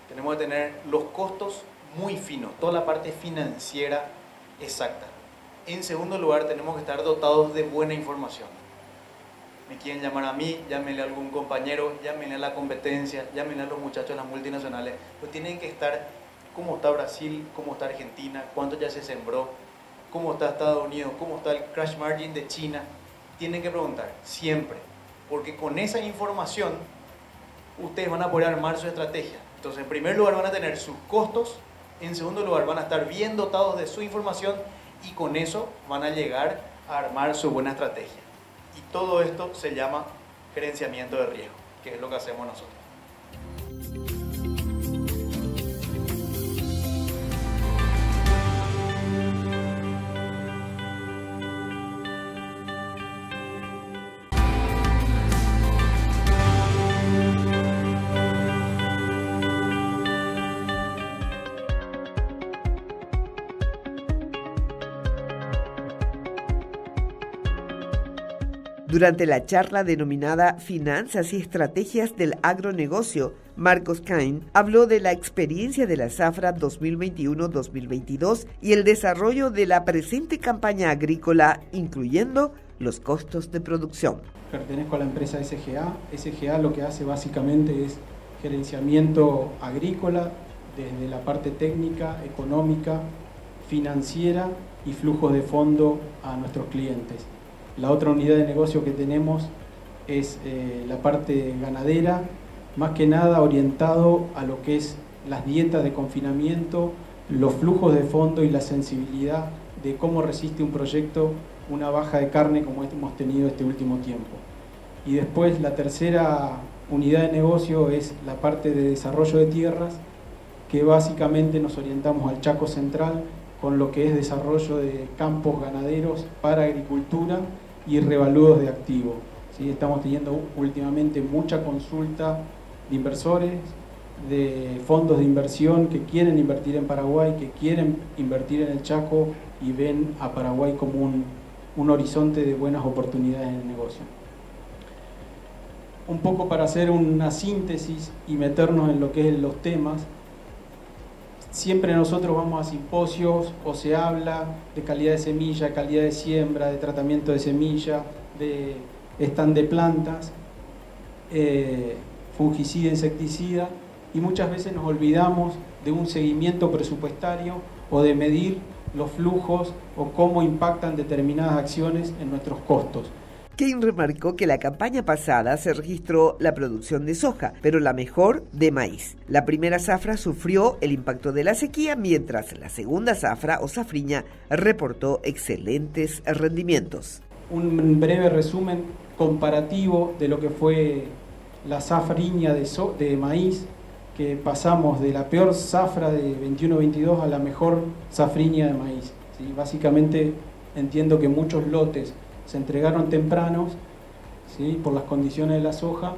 C: Tenemos que tener los costos muy finos, toda la parte financiera exacta. En segundo lugar, tenemos que estar dotados de buena información. Me quieren llamar a mí, llámenle a algún compañero, llámenle a la competencia, llámenle a los muchachos de las multinacionales. Pues tienen que estar cómo está Brasil, cómo está Argentina, cuánto ya se sembró, cómo está Estados Unidos, cómo está el crash margin de China. Tienen que preguntar siempre, porque con esa información ustedes van a poder armar su estrategia. Entonces, en primer lugar van a tener sus costos, en segundo lugar van a estar bien dotados de su información y con eso van a llegar a armar su buena estrategia. Y todo esto se llama gerenciamiento de riesgo, que es lo que hacemos nosotros.
B: Durante la charla denominada Finanzas y Estrategias del Agronegocio, Marcos Cain habló de la experiencia de la zafra 2021-2022 y el desarrollo de la presente campaña agrícola, incluyendo los costos de producción.
D: Pertenezco a la empresa SGA. SGA lo que hace básicamente es gerenciamiento agrícola desde la parte técnica, económica, financiera y flujos de fondo a nuestros clientes. La otra unidad de negocio que tenemos es la parte ganadera, más que nada orientado a lo que es las dietas de confinamiento, los flujos de fondo y la sensibilidad de cómo resiste un proyecto una baja de carne como hemos tenido este último tiempo. Y después la tercera unidad de negocio es la parte de desarrollo de tierras, que básicamente nos orientamos al Chaco Central con lo que es desarrollo de campos ganaderos para agricultura y revalúos de activos. ¿Sí? Estamos teniendo últimamente mucha consulta de inversores, de fondos de inversión que quieren invertir en Paraguay, que quieren invertir en el Chaco y ven a Paraguay como un horizonte de buenas oportunidades en el negocio. Un poco para hacer una síntesis y meternos en lo que es los temas, siempre nosotros vamos a simposios o se habla de calidad de semilla, calidad de siembra, de tratamiento de semilla, de stand de plantas, fungicida, insecticida, y muchas veces nos olvidamos de un seguimiento presupuestario o de medir los flujos o cómo impactan determinadas acciones en nuestros costos.
B: Kane remarcó que la campaña pasada se registró la producción de soja, pero la mejor de maíz. La primera zafra sufrió el impacto de la sequía, mientras la segunda zafra o safriña reportó excelentes rendimientos.
D: Un breve resumen comparativo de lo que fue la safriña de maíz, que pasamos de la peor zafra de 21-22 a la mejor safriña de maíz. ¿Sí? Básicamente entiendo que muchos lotes se entregaron tempranos, ¿sí? Por las condiciones de la soja,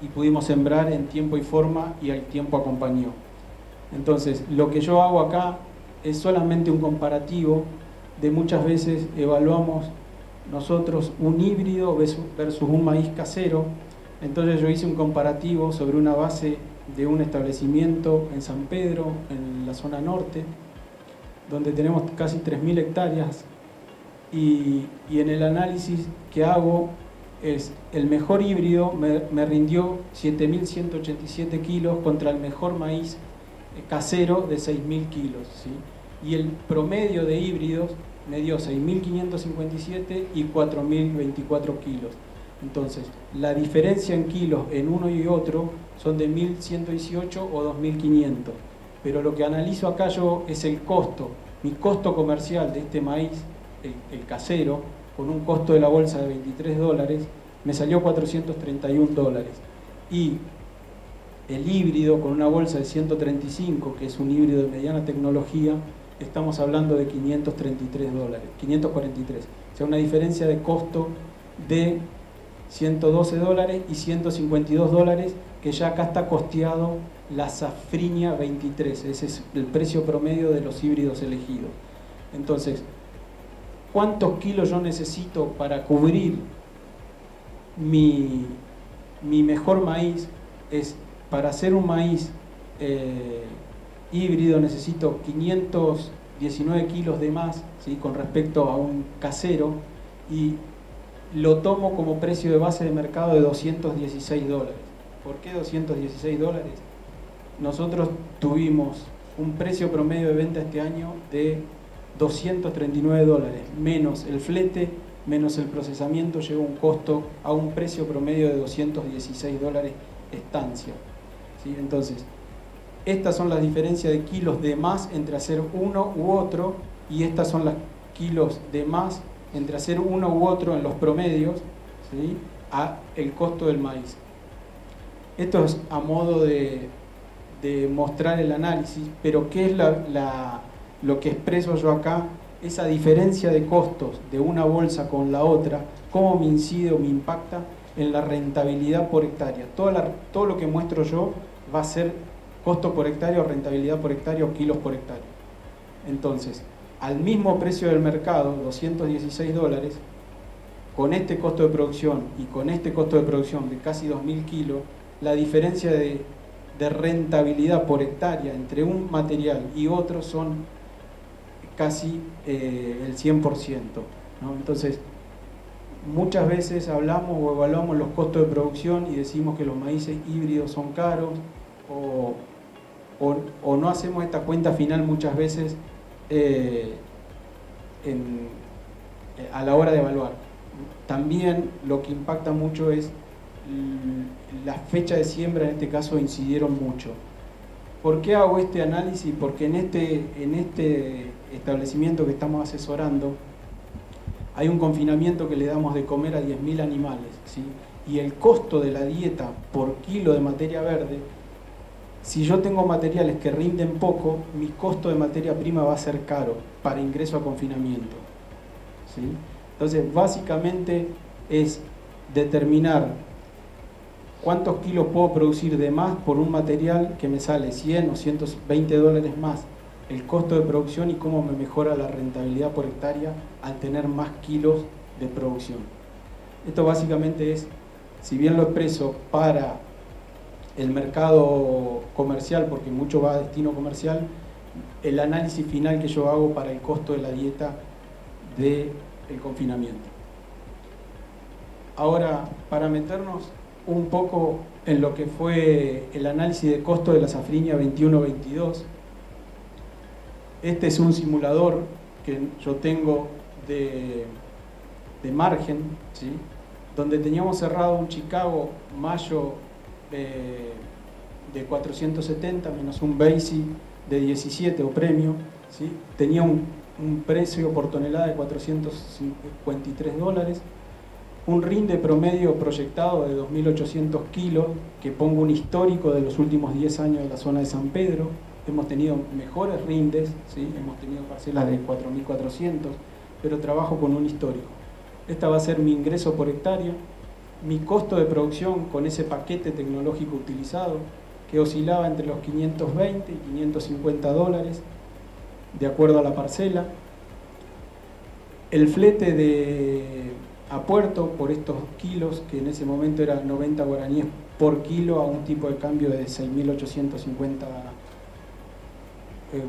D: y pudimos sembrar en tiempo y forma y el tiempo acompañó. Entonces, lo que yo hago acá es solamente un comparativo de muchas veces evaluamos nosotros un híbrido versus un maíz casero. Entonces yo hice un comparativo sobre una base de un establecimiento en San Pedro, en la zona norte, donde tenemos casi 3.000 hectáreas. Y en el análisis que hago es el mejor híbrido me rindió 7.187 kilos contra el mejor maíz casero de 6.000 kilos, ¿sí? Y el promedio de híbridos me dio 6.557 y 4.024 kilos. Entonces, la diferencia en kilos en uno y otro son de 1.118 o 2.500. Pero lo que analizo acá yo es el costo, mi costo comercial de este maíz, el casero, con un costo de la bolsa de $23, me salió $431. Y el híbrido con una bolsa de 135, que es un híbrido de mediana tecnología, estamos hablando de $533, 543. O sea, una diferencia de costo de $112 y $152, que ya acá está costeado la safriña 23. Ese es el precio promedio de los híbridos elegidos. Entonces, ¿cuántos kilos yo necesito para cubrir mi mejor maíz? Para hacer un maíz híbrido necesito 519 kilos de más, ¿sí? Con respecto a un casero, y lo tomo como precio de base de mercado de $216. ¿Por qué $216? Nosotros tuvimos un precio promedio de venta este año de $239, menos el flete, menos el procesamiento, llegó un costo a un precio promedio de $216 estancia. ¿Sí? Entonces, estas son las diferencias de kilos de más entre hacer uno u otro, y estas son las kilos de más entre hacer uno u otro en los promedios, ¿sí? A el costo del maíz. Esto es a modo de mostrar el análisis, pero ¿qué es lo que expreso yo acá? Esa diferencia de costos de una bolsa con la otra, cómo me incide o me impacta en la rentabilidad por hectárea. Todo lo que muestro yo va a ser costo por hectárea, rentabilidad por hectárea o kilos por hectárea. Entonces, al mismo precio del mercado, $216, con este costo de producción y con este costo de producción de casi 2.000 kilos, la diferencia de rentabilidad por hectárea entre un material y otro son casi el 100%, ¿no? Entonces, muchas veces hablamos o evaluamos los costos de producción y decimos que los maíces híbridos son caros o no hacemos esta cuenta final muchas veces a la hora de evaluar. También lo que impacta mucho es la fecha de siembra, en este caso incidieron mucho. ¿Por qué hago este análisis? Porque en este establecimiento que estamos asesorando hay un confinamiento que le damos de comer a 10.000 animales, ¿sí? Y el costo de la dieta por kilo de materia verde, si yo tengo materiales que rinden poco, mi costo de materia prima va a ser caro para ingreso a confinamiento, ¿sí? Entonces, básicamente es determinar cuántos kilos puedo producir de más por un material que me sale 100 o 120 dólares más el costo de producción y cómo me mejora la rentabilidad por hectárea al tener más kilos de producción. Esto básicamente es, si bien lo expreso para el mercado comercial, porque mucho va a destino comercial, el análisis final que yo hago para el costo de la dieta del confinamiento. Ahora, para meternos un poco en lo que fue el análisis de costo de la safrinha 21-22, este es un simulador que yo tengo de margen, ¿sí? Donde teníamos cerrado un Chicago mayo de 470 menos un basic de 17 o premio, ¿sí? Tenía un precio por tonelada de 453 dólares, un rinde promedio proyectado de 2.800 kilos, que pongo un histórico de los últimos 10 años de la zona de San Pedro. Hemos tenido mejores rindes, ¿sí? Hemos tenido parcelas de 4.400, pero trabajo con un histórico. Esta va a ser mi ingreso por hectárea, mi costo de producción con ese paquete tecnológico utilizado, que oscilaba entre los 520 y 550 dólares, de acuerdo a la parcela. El flete a puerto por estos kilos, que en ese momento era 90 guaraníes por kilo a un tipo de cambio de 6.850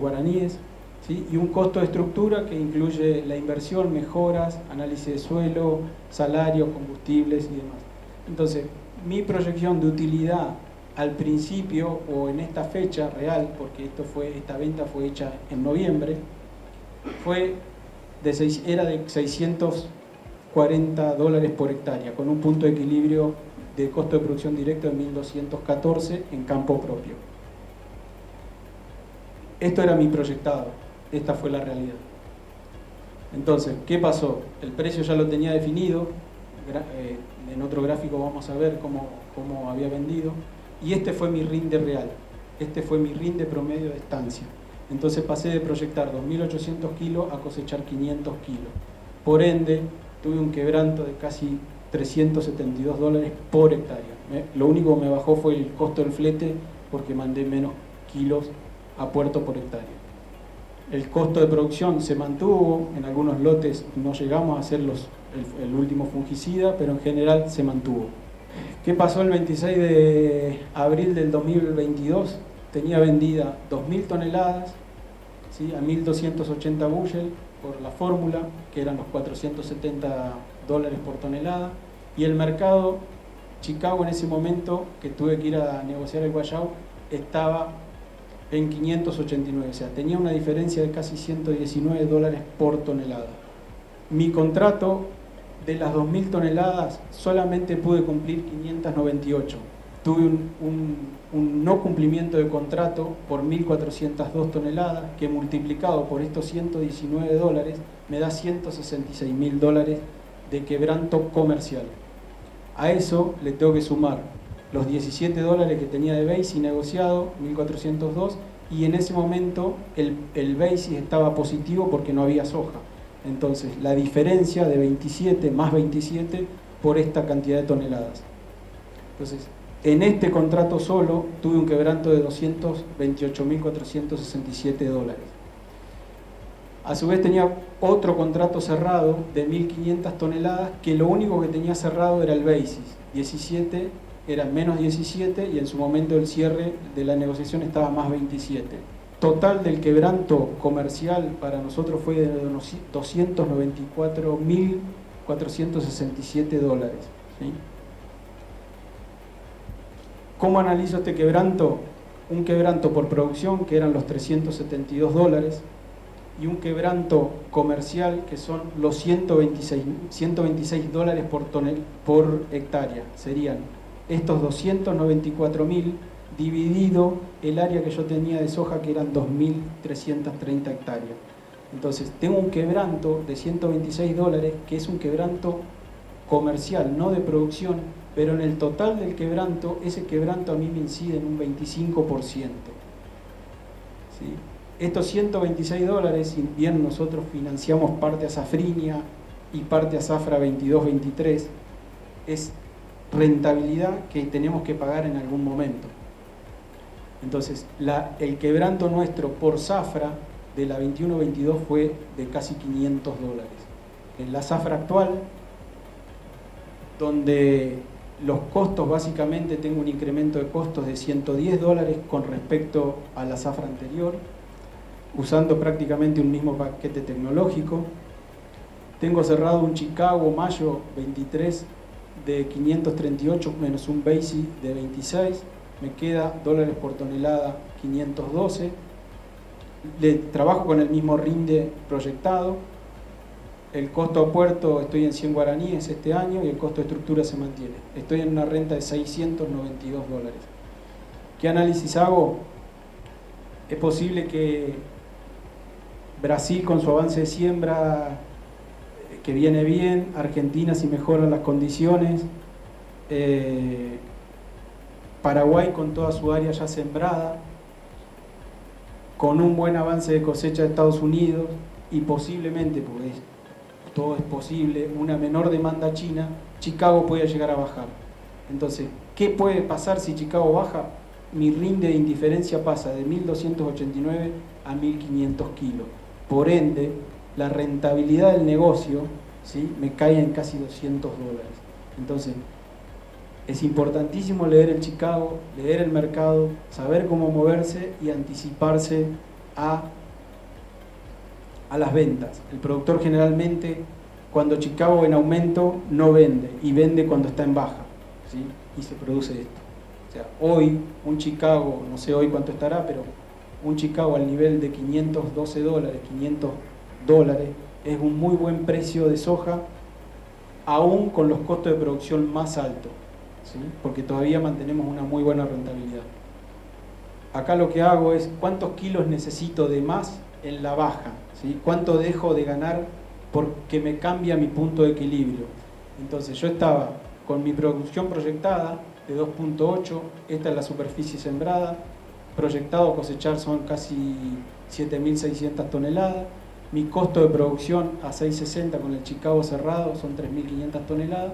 D: guaraníes, ¿sí? Y un costo de estructura que incluye la inversión, mejoras, análisis de suelo, salario, combustibles y demás. Entonces, mi proyección de utilidad al principio o en esta fecha real, porque esta venta fue hecha en noviembre, era de 640 dólares por hectárea, con un punto de equilibrio de costo de producción directo de 1.214 en campo propio. Esto era mi proyectado, esta fue la realidad. Entonces, ¿qué pasó? El precio ya lo tenía definido, en otro gráfico vamos a ver cómo había vendido, y este fue mi rinde real, este fue mi rinde promedio de estancia. Entonces pasé de proyectar 2.800 kilos a cosechar 500 kilos. Por ende, tuve un quebranto de casi 372 dólares por hectárea. Lo único que me bajó fue el costo del flete, porque mandé menos kilos a puerto por hectárea. El costo de producción se mantuvo, en algunos lotes no llegamos a hacer el último fungicida, pero en general se mantuvo. ¿Qué pasó el 26 de abril del 2022? Tenía vendida 2.000 toneladas, ¿sí? A 1.280 bushel por la fórmula, que eran los 470 dólares por tonelada, y el mercado Chicago en ese momento, que tuve que ir a negociar el guayao, estaba en 589, o sea, tenía una diferencia de casi 119 dólares por tonelada. Mi contrato de las 2.000 toneladas solamente pude cumplir 598. Tuve un no cumplimiento de contrato por 1.402 toneladas, que multiplicado por estos 119 dólares me da 166.000 dólares de quebranto comercial. A eso le tengo que sumar los 17 dólares que tenía de basis negociado, 1.402, y en ese momento el basis estaba positivo porque no había soja. Entonces la diferencia de 27 más 27 por esta cantidad de toneladas. Entonces, en este contrato solo tuve un quebranto de 228.467 dólares. A su vez tenía otro contrato cerrado de 1.500 toneladas que lo único que tenía cerrado era el basis. 17 era menos 17 y en su momento el cierre de la negociación estaba más 27. Total del quebranto comercial para nosotros fue de 294.000 $467. ¿Sí? ¿Cómo analizo este quebranto? Un quebranto por producción, que eran los $372, y un quebranto comercial, que son los $126 por hectárea. Serían estos 294.000 dividido el área que yo tenía de soja, que eran 2.330 hectáreas. Entonces tengo un quebranto de $126, que es un quebranto comercial, no de producción, pero en el total del quebranto, ese quebranto a mí me incide en un 25%. ¿Sí? Estos $126, si bien nosotros financiamos parte a Safrinha y parte a Zafra 22-23, es rentabilidad que tenemos que pagar en algún momento. Entonces, el quebranto nuestro por Zafra de la 21-22 fue de casi $500. En la Zafra actual, donde los costos, básicamente tengo un incremento de costos de $110 con respecto a la Zafra anterior, usando prácticamente un mismo paquete tecnológico. Tengo cerrado un Chicago mayo 23 de 538 menos un Basic de 26, me queda dólares por tonelada 512. Trabajo con el mismo rinde proyectado. El costo a puerto estoy en 100 guaraníes este año y el costo de estructura se mantiene. Estoy en una renta de $692. ¿Qué análisis hago? Es posible que Brasil, con su avance de siembra que viene bien, Argentina si mejoran las condiciones, Paraguay con toda su área ya sembrada, con un buen avance de cosecha de Estados Unidos y posiblemente, porque todo es posible, una menor demanda china, Chicago puede llegar a bajar. Entonces, ¿qué puede pasar si Chicago baja? Mi rinde de indiferencia pasa de 1.289 a 1.500 kilos. Por ende, la rentabilidad del negocio, ¿sí?, me cae en casi $200. Entonces, es importantísimo leer el Chicago, leer el mercado, saber cómo moverse y anticiparse a las ventas. El productor generalmente, cuando Chicago en aumento, no vende, y vende cuando está en baja, ¿sí?, y se produce esto. O sea, hoy un Chicago, no sé hoy cuánto estará, pero un Chicago al nivel de $512, $500, es un muy buen precio de soja, aún con los costos de producción más altos, ¿sí?, porque todavía mantenemos una muy buena rentabilidad. Acá lo que hago es cuántos kilos necesito de más en la baja, ¿sí?, cuánto dejo de ganar porque me cambia mi punto de equilibrio. Entonces yo estaba con mi producción proyectada de 2.8, esta es la superficie sembrada, proyectado cosechar son casi 7.600 toneladas, mi costo de producción a 6.60 con el Chicago cerrado son 3.500 toneladas,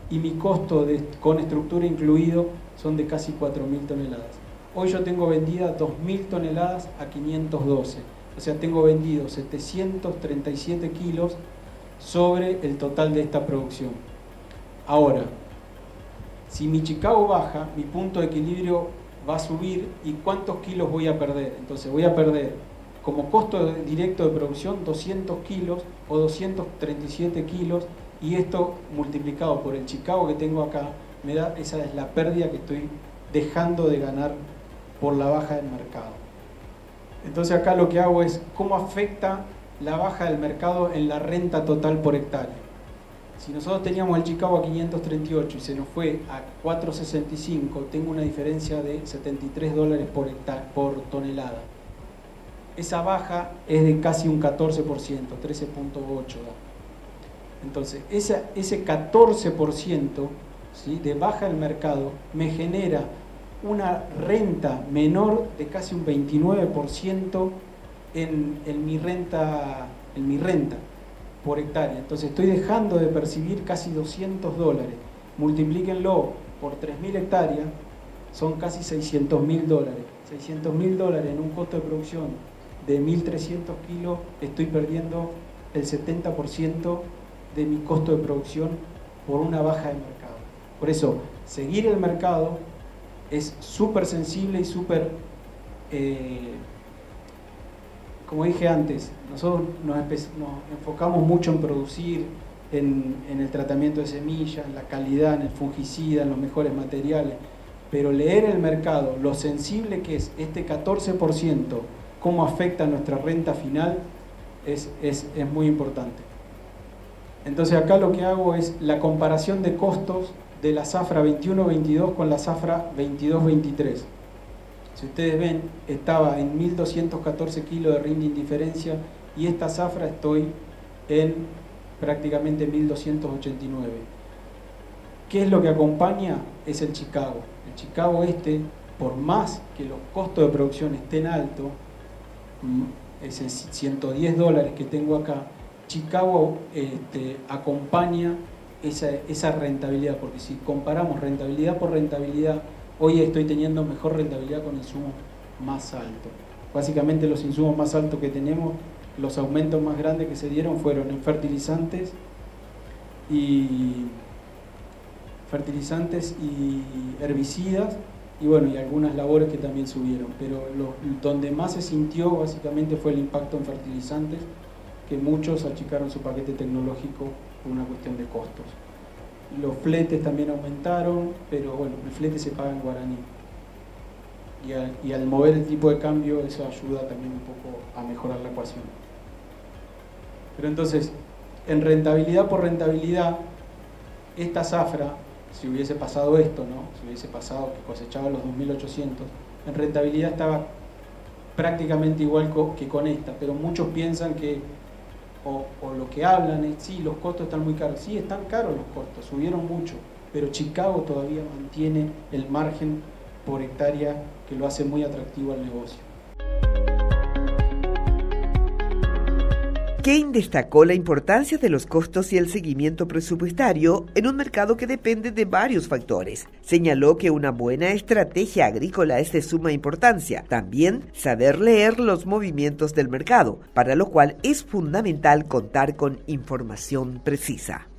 D: y mi costo con estructura incluido son de casi 4.000 toneladas. Hoy yo tengo vendidas 2.000 toneladas a 512, o sea, tengo vendido 737 kilos sobre el total de esta producción. Ahora, si mi Chicago baja, mi punto de equilibrio va a subir, ¿y cuántos kilos voy a perder? Entonces voy a perder como costo directo de producción 200 kilos o 237 kilos, y esto multiplicado por el Chicago que tengo acá, me da, esa es la pérdida que estoy dejando de ganar por la baja del mercado. Entonces acá lo que hago es cómo afecta la baja del mercado en la renta total por hectárea. Si nosotros teníamos el Chicago a 538 y se nos fue a 465, tengo una diferencia de $73 por tonelada. Esa baja es de casi un 14%, 13.8 da. Entonces, ese 14%, ¿sí?, de baja del mercado me genera una renta menor de casi un 29% en mi renta por hectárea. Entonces estoy dejando de percibir casi $200. Multiplíquenlo por 3.000 hectáreas, son casi $600.000. $600.000 en un costo de producción de 1.300 kilos, estoy perdiendo el 70% de mi costo de producción por una baja de mercado. Por eso, seguir el mercado es súper sensible y súper, como dije antes, nosotros nos enfocamos mucho en producir en el tratamiento de semillas, en la calidad, en el fungicida, en los mejores materiales, pero leer el mercado, lo sensible que es este 14%, cómo afecta nuestra renta final, es muy importante. Entonces acá lo que hago es la comparación de costos de la zafra 21-22 con la zafra 22-23. Si ustedes ven, estaba en 1214 kilos de rinde indiferencia y esta zafra estoy en prácticamente 1289. ¿Qué es lo que acompaña? Es el Chicago. El Chicago por más que los costos de producción estén altos, ese $110 que tengo acá, Chicago acompaña esa rentabilidad, porque si comparamos rentabilidad por rentabilidad, hoy estoy teniendo mejor rentabilidad con insumos más altos. Básicamente los insumos más altos que tenemos, los aumentos más grandes que se dieron fueron en fertilizantes y herbicidas, y bueno, y algunas labores que también subieron, pero donde más se sintió básicamente fue el impacto en fertilizantes, que muchos achicaron su paquete tecnológico por una cuestión de costos. Los fletes también aumentaron, pero bueno, el flete se paga en guaraní. Y al mover el tipo de cambio, eso ayuda también un poco a mejorar la ecuación. Pero entonces, en rentabilidad por rentabilidad, esta zafra, si hubiese pasado esto, ¿no? Si hubiese pasado que cosechaba los 2.800, en rentabilidad estaba prácticamente igual que con esta, pero muchos piensan que o lo que hablan es, sí, los costos están muy caros. Sí, están caros los costos, subieron mucho, pero Chicago todavía mantiene el margen por hectárea que lo hace muy atractivo al negocio.
B: Kane destacó la importancia de los costos y el seguimiento presupuestario en un mercado que depende de varios factores. Señaló que una buena estrategia agrícola es de suma importancia. También saber leer los movimientos del mercado, para lo cual es fundamental contar con información precisa.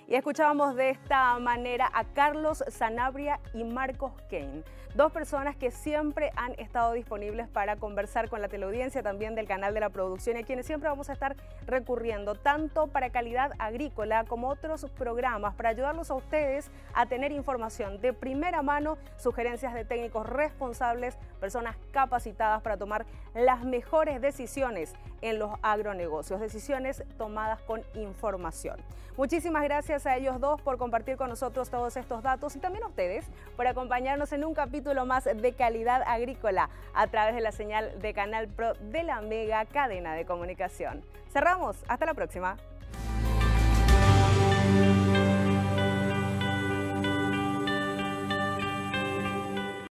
A: Y escuchábamos de esta manera a Carlos Sanabria y Marcos Kane, dos personas que siempre han estado disponibles para conversar con la teleaudiencia también del canal de la producción y a quienes siempre vamos a estar recurriendo tanto para Calidad Agrícola como otros programas para ayudarlos a ustedes a tener información de primera mano, sugerencias de técnicos responsables, personas capacitadas para tomar las mejores decisiones en los agronegocios, decisiones tomadas con información. Muchísimas gracias a ellos dos por compartir con nosotros todos estos datos y también a ustedes por acompañarnos en un capítulo más de Calidad Agrícola a través de la señal de Canal Pro de la Mega Cadena de Comunicación. Cerramos, hasta la próxima.